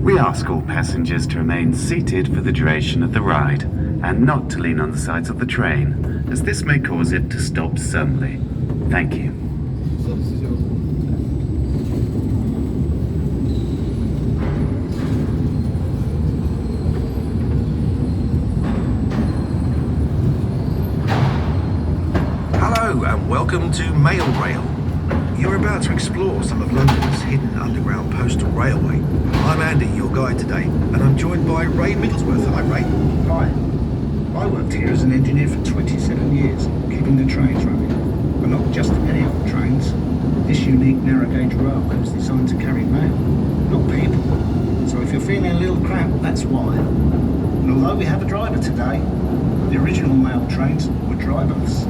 We ask all passengers to remain seated for the duration of the ride and not to lean on the sides of the train, as this may cause it to stop suddenly. Thank you. Hello and welcome to Mail Rail. You're about to explore some of London's hidden underground postal railway. I'm Andy, your guide today, and I'm joined by Ray Middlesworth. Hi, Ray. Hi. I worked here as an engineer for 27 years, keeping the trains running. But not just any old trains. This unique narrow gauge railway was designed to carry mail, not people. So if you're feeling a little cramped, that's why. And although we have a driver today, the original mail trains were driverless.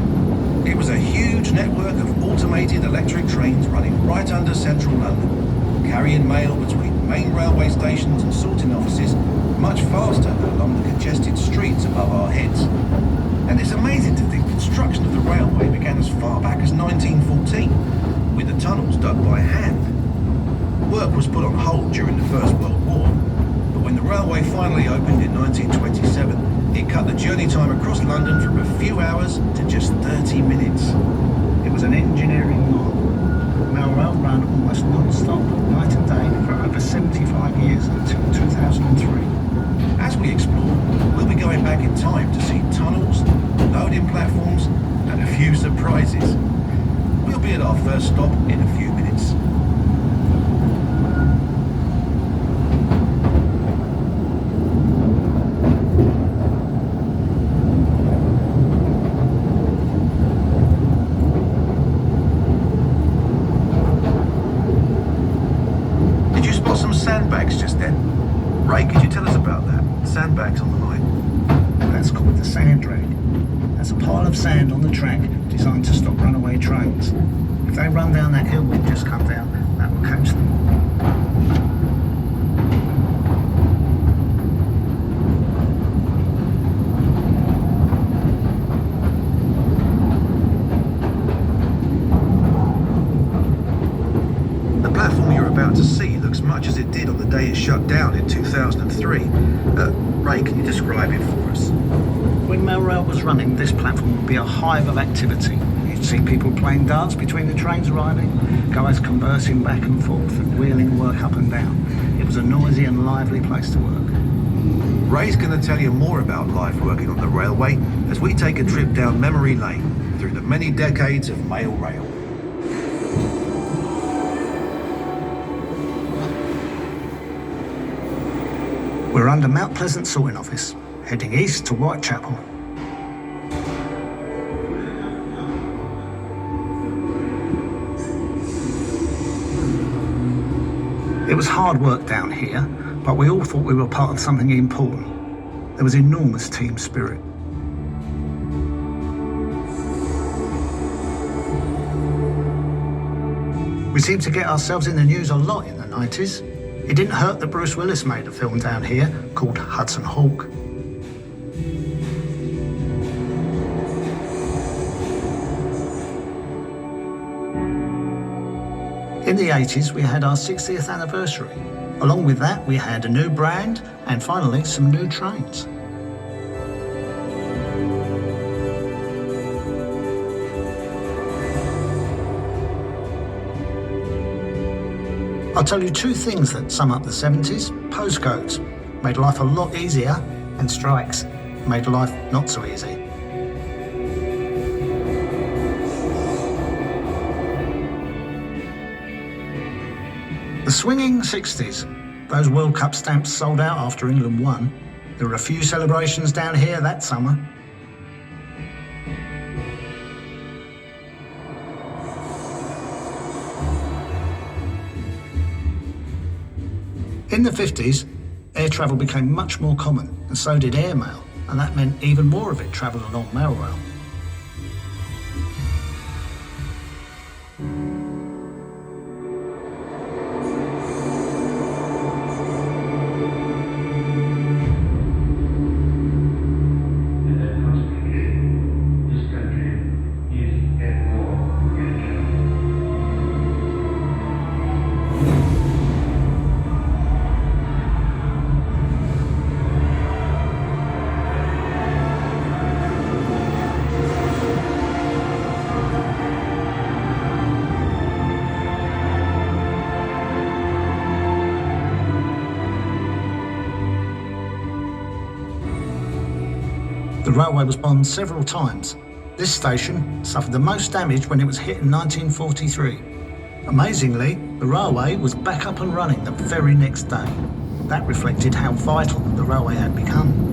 It was a huge network of automated electric trains running right under central London, carrying mail between main railway stations and sorting offices much faster than along the congested streets above our heads. And it's amazing to think construction of the railway began as far back as 1914, with the tunnels dug by hand. Work was put on hold during the First World War, but when the railway finally opened in 1927, it cut the journey time across London from a few hours to just 30 minutes. It was an engineering marvel. Mail ran almost non-stop, night and day, for over 75 years until 2003. As we explore, we'll be going back in time to see tunnels, loading platforms, and a few surprises. We'll be at our first stop in a few minutes. Sandbags just then. Ray, could you tell us about that? Sandbags on the line. That's called the sand drag. That's a pile of sand on the track designed to stop runaway trains. If they run down that hill we've just come down, that will catch them. The platform you're about to see looks much as it did on the day it shut down in 2003. Ray, can you describe it for us? When Rail was running, this platform would be a hive of activity. You'd see people playing darts between the trains arriving, guys conversing back and forth and wheeling work up and down. It was a noisy and lively place to work. Ray's going to tell you more about life working on the railway as we take a trip down memory lane through the many decades of Mail Rail. We're under Mount Pleasant sorting office, heading east to Whitechapel. It was hard work down here, but we all thought we were part of something important. There was enormous team spirit. We seemed to get ourselves in the news a lot in the 90s. It didn't hurt that Bruce Willis made a film down here called Hudson Hawk. In the 80s, we had our 60th anniversary. Along with that, we had a new brand and finally some new trains. I'll tell you two things that sum up the 70s. Postcodes made life a lot easier, and strikes made life not so easy. The swinging 60s. Those World Cup stamps sold out after England won. There were a few celebrations down here that summer. In the 50s, air travel became much more common, and so did airmail, and that meant even more of it travelled along Mail Rail. The railway was bombed several times. This station suffered the most damage when it was hit in 1943. Amazingly, the railway was back up and running the very next day. That reflected how vital the railway had become.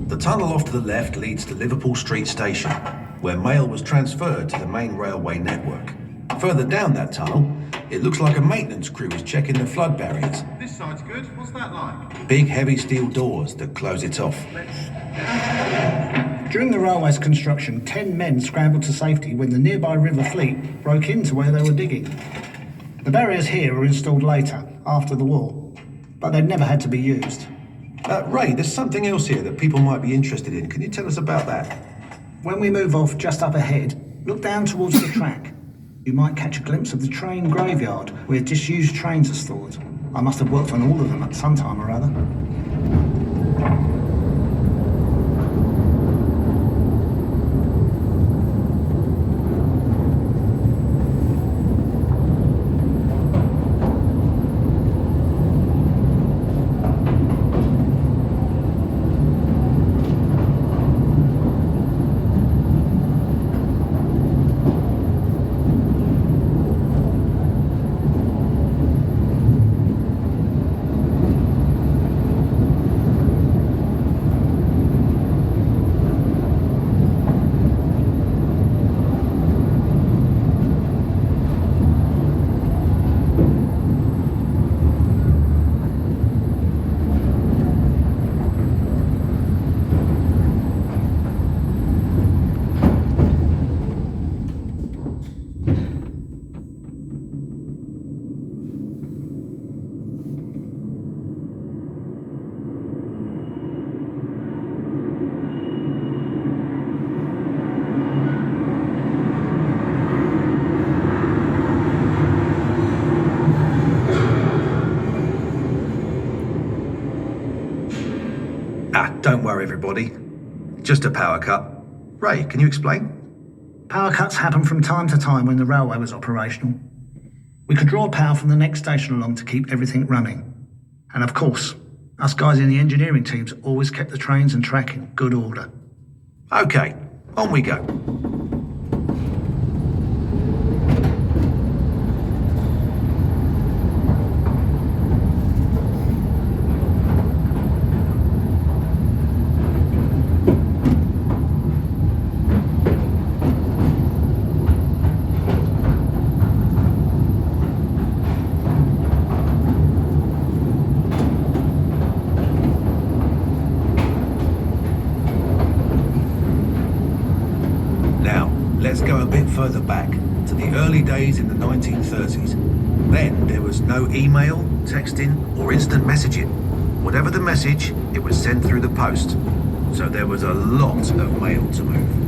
The tunnel off to the left leads to Liverpool Street Station, where mail was transferred to the main railway network. Further down that tunnel, it looks like a maintenance crew is checking the flood barriers. This side's good. What's that like? Big heavy steel doors that close it off. During the railway's construction, 10 men scrambled to safety when the nearby River Fleet broke into where they were digging. The barriers here were installed later, after the war, but they'd never had to be used. Ray, there's something else here that people might be interested in. Can you tell us about that? When we move off just up ahead, look down towards the track. You might catch a glimpse of the train graveyard where disused trains are stored. I must have worked on all of them at some time or other. Don't worry, everybody. Just a power cut. Ray, can you explain? Power cuts happen from time to time when the railway was operational. We could draw power from the next station along to keep everything running. And of course, us guys in the engineering teams always kept the trains and track in good order. Okay, on we go. Let's go a bit further back, to the early days in the 1930s. Then there was no email, texting, or instant messaging. Whatever the message, it was sent through the post. So there was a lot of mail to move.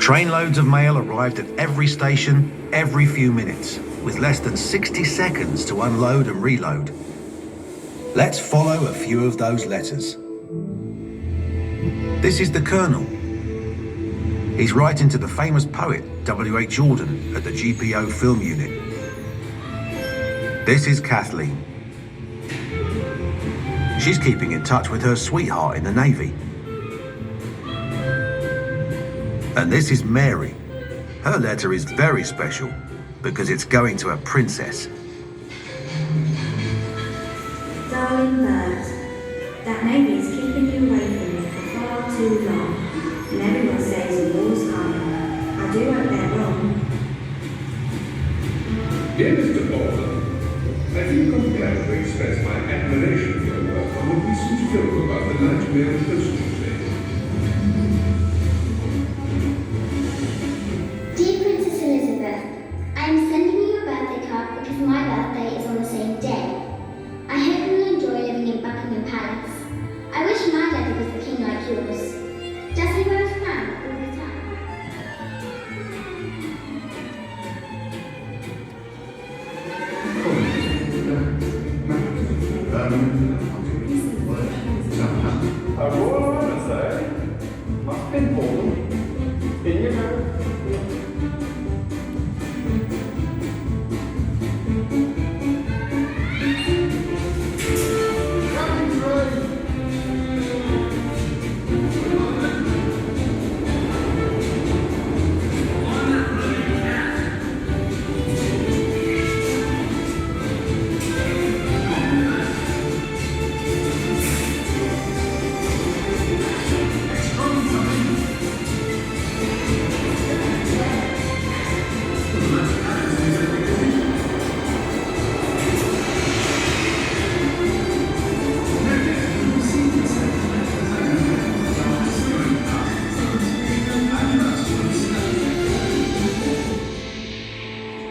Trainloads of mail arrived at every station, every few minutes, with less than 60 seconds to unload and reload. Let's follow a few of those letters. This is the Colonel. He's writing to the famous poet W.H. Jordan at the GPO film unit. This is Kathleen. She's keeping in touch with her sweetheart in the Navy. And this is Mary. Her letter is very special because it's going to a princess. Darling bird, that navy is keeping you away from me for far too long, and everyone says the war's coming. I do hope they're wrong. Dear Mr. Postal, I think I'm glad to express my admiration for your work on the recent film about the night mail postal train. Dear Princess Elizabeth, I am sending you a birthday card because my birthday is on the same day. I hope you will enjoy living in Buckingham Palace. I wish my daddy was the king like yours. Does he wear a crown all the time? A royal honor, sir. Must be important. In your hand.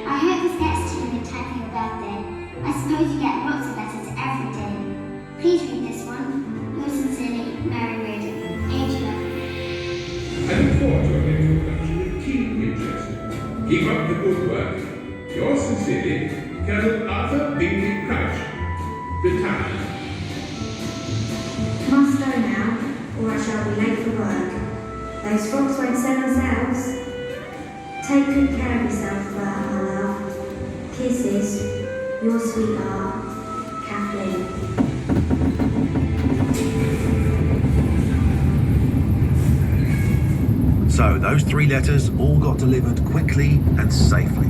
I hope this gets to you in time for your birthday. I suppose you get lots of letters every day. Please read this one. Yours sincerely, Mary Reardon, Angela. I look forward to your introduction with keen interest. Keep up the good work. Yours sincerely, Colonel Arthur Bingley Crouch, retired. Must go now, or I shall be late for work. Those frocks won't sell themselves. Take good care of yourself, my love. Kisses, your sweetheart, Kathleen. So those 3 letters all got delivered quickly and safely.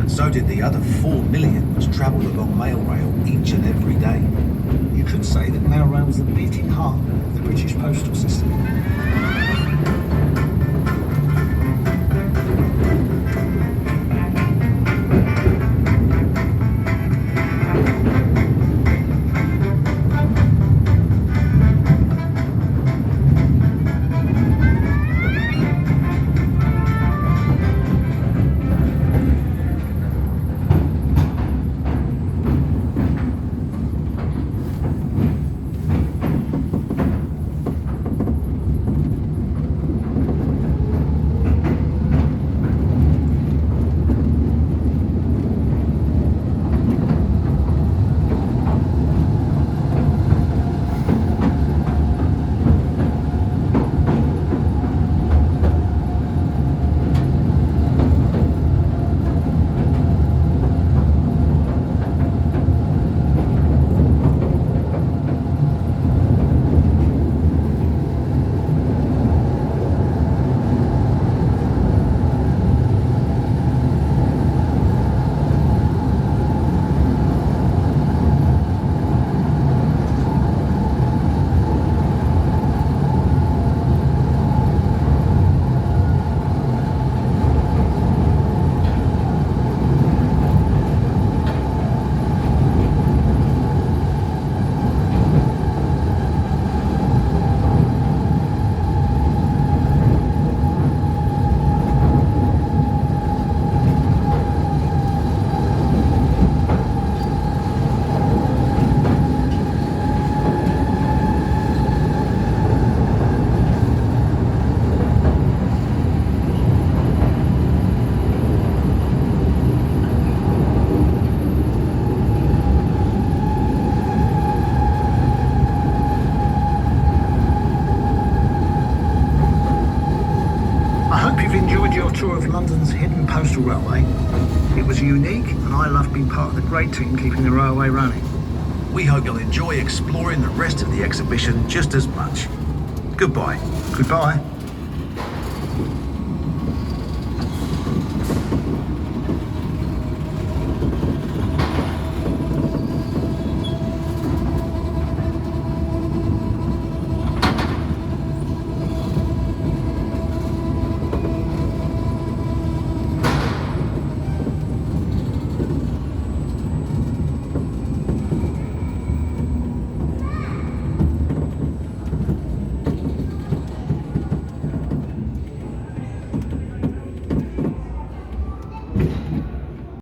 And so did the other 4 million which travelled along mail rail each and every day. You could say that mail rail was the beating heart of the British postal system. tour of London's hidden postal railway. It was unique, and I loved being part of the great team keeping the railway running. We hope you'll enjoy exploring the rest of the exhibition just as much. Goodbye. Goodbye.